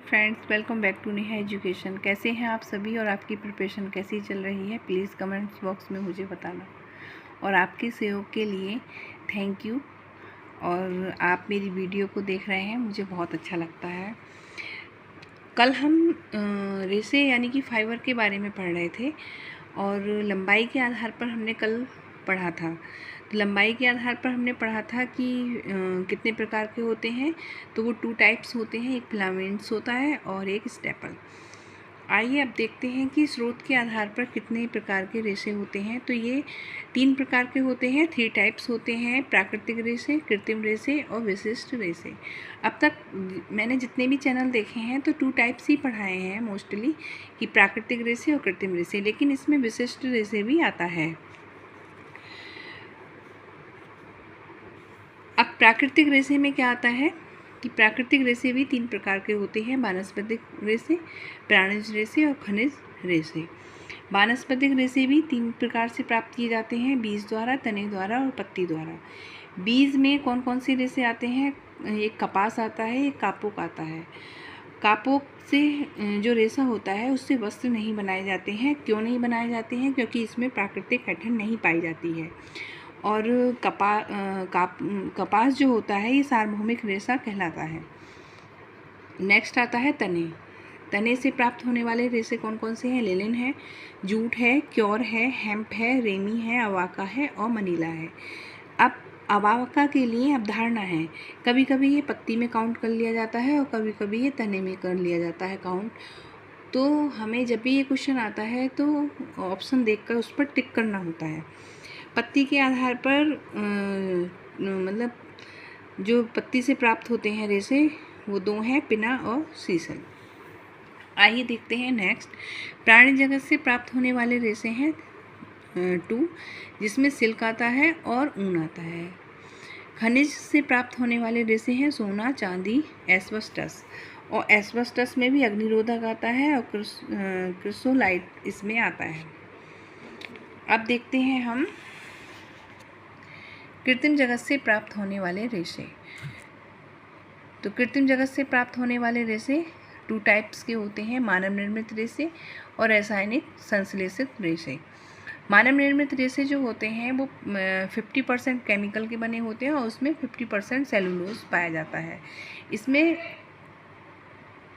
Friends, welcome back to Neha education. कैसे हैं आप सभी और आपकी प्रिपरेशन कैसी चल रही है? प्लीज़ कमेंट्स बॉक्स में मुझे बताना। और आपके सहयोग के लिए थैंक यू। और आप मेरी वीडियो को देख रहे हैं, मुझे बहुत अच्छा लगता है। कल हम रेशे यानी कि फाइबर के बारे में पढ़ रहे थे और लंबाई के आधार पर हमने कल पढ़ा था। तो लंबाई के आधार पर हमने पढ़ा था कि कितने प्रकार के होते हैं। तो वो 2 टाइप्स होते हैं, एक फिलामेंट्स होता है और एक स्टेपल। आइए अब देखते हैं कि स्रोत के आधार पर कितने प्रकार के रेशे होते हैं। तो ये 3 प्रकार के होते हैं, 3 टाइप्स होते हैं: प्राकृतिक रेशे, कृत्रिम रेशे और विशिष्ट रेशे। अब तक मैंने जितने भी चैनल देखे हैं तो 2 टाइप्स ही पढ़ाए हैं मोस्टली, कि प्राकृतिक रेशे और कृत्रिम रेशे, लेकिन इसमें विशिष्ट रेशे भी आता है। अब प्राकृतिक रेशे में क्या आता है कि प्राकृतिक रेशे भी 3 प्रकार के होते हैं: वानस्पतिक रेशे, प्राणिज रेशे और खनिज रेशे। वानस्पतिक रेशे भी 3 प्रकार से प्राप्त किए जाते हैं: बीज द्वारा, तने द्वारा और पत्ती द्वारा। बीज में कौन कौन से रेशे आते हैं? एक कपास आता है, एक कापोक आता है। कापोक से जो रेशा होता है उससे वस्त्र नहीं बनाए जाते हैं। क्यों नहीं बनाए जाते हैं? क्योंकि इसमें प्राकृतिक ऐंठन नहीं पाई जाती है। और कपास जो होता है ये सार्वभौमिक रेशा कहलाता है। नेक्स्ट आता है तने। तने से प्राप्त होने वाले रेशे कौन कौन से हैं? लिनन है, जूट है, क्योर है, हेम्प है, रेमी है, अवाका है और मनीला है। अब अवाका के लिए अवधारणा है, कभी कभी ये पत्ती में काउंट कर लिया जाता है और कभी कभी ये तने में कर लिया जाता है काउंट। तो हमें जब भी ये क्वेश्चन आता है तो ऑप्शन देखकर उस पर टिक करना होता है। पत्ती के आधार पर मतलब जो पत्ती से प्राप्त होते हैं रेशे वो 2 हैं, पिना और सीसल। आइए देखते हैं नेक्स्ट। प्राणी जगत से प्राप्त होने वाले रेशे हैं 2, जिसमें सिल्क आता है और ऊन आता है। खनिज से प्राप्त होने वाले रेशे हैं सोना, चांदी, एस्बेस्टस। और एस्बेस्टस में भी अग्निरोधक आता है और क्रिसोलाइट इसमें आता है। अब देखते हैं हम कृत्रिम जगत से प्राप्त होने वाले रेशे। तो कृत्रिम जगत से प्राप्त होने वाले रेशे 2 टाइप्स के होते हैं: मानव निर्मित रेशे और रासायनिक संश्लेषित रेशे। मानव निर्मित रेशे जो होते हैं वो 50% केमिकल के बने होते हैं और उसमें 50% सेलुलोज पाया जाता है। इसमें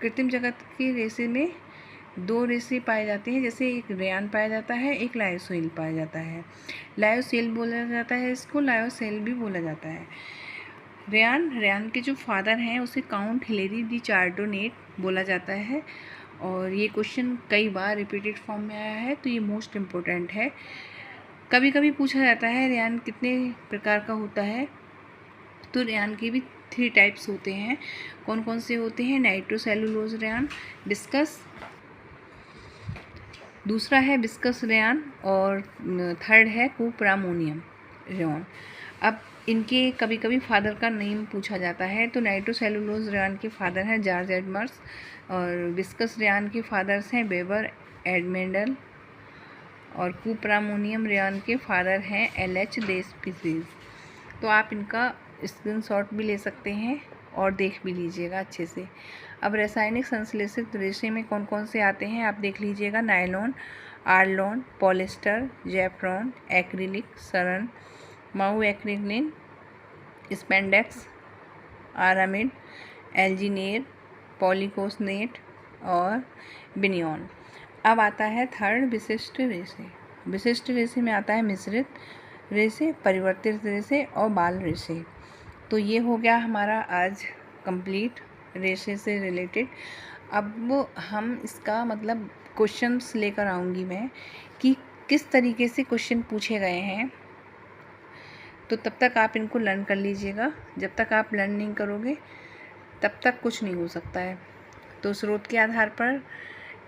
कृत्रिम जगत के रेशे में 2 रेशे पाए जाते हैं, जैसे एक रेयान पाया जाता है, एक लायोसेल पाया जाता है। लायोसेल बोला जाता है इसको, लायोसेल भी बोला जाता है। रेयान के जो फादर हैं उसे काउंट हिलेरी डी चार्डोनेट बोला जाता है और ये क्वेश्चन कई बार रिपीटेड फॉर्म में आया है, तो ये मोस्ट इम्पोर्टेंट है। कभी कभी पूछा जाता है रेयान कितने प्रकार का होता है। तो रेयान के भी 3 टाइप्स होते हैं। कौन कौन से होते हैं? नाइट्रोसेलुलोज रेयान, विस्कस, दूसरा है विस्कस रेयान और थर्ड है कुप्रामोनियम रेयान। अब इनके कभी कभी फादर का नेम पूछा जाता है। तो नाइट्रोसेलुलोज रेयान के फादर हैं जॉर्ज एडमर्स और विस्कस रेयान के फादर्स हैं वेबर, एडमेंडल और कुप्रामोनियम रेयान के फादर हैं LH देस्पिसीज। तो आप इनका स्क्रीनशॉट भी ले सकते हैं और देख भी लीजिएगा अच्छे से। अब रासायनिक संश्लेषित रेशे में कौन कौन से आते हैं आप देख लीजिएगा: nylon, orlon, polyester, zefran, acrylic, saran, modacrylic, spandex, aramid, alginate, polycarbonate और बिनियॉन। अब आता है थर्ड, विशिष्ट रेशे। विशिष्ट रेशे में आता है मिश्रित रेशे, परिवर्तित रेशे और बाल रेशे। तो ये हो गया हमारा आज कंप्लीट रेशे से रिलेटेड। अब हम इसका मतलब क्वेश्चंस लेकर आऊँगी मैं कि किस तरीके से क्वेश्चन पूछे गए हैं। तो तब तक आप इनको लर्न कर लीजिएगा। जब तक आप लर्न नहीं करोगे तब तक कुछ नहीं हो सकता है। तो स्रोत के आधार पर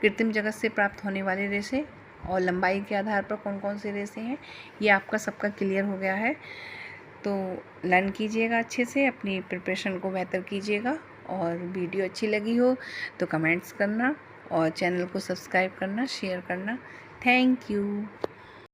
कृत्रिम जगत से प्राप्त होने वाले रेशे और लंबाई के आधार पर कौन कौन से रेशे हैं, ये आपका सबका क्लियर हो गया है। तो लर्न कीजिएगा अच्छे से, अपनी प्रिपरेशन को बेहतर कीजिएगा। और वीडियो अच्छी लगी हो तो कमेंट्स करना और चैनल को सब्सक्राइब करना, शेयर करना। Thank you.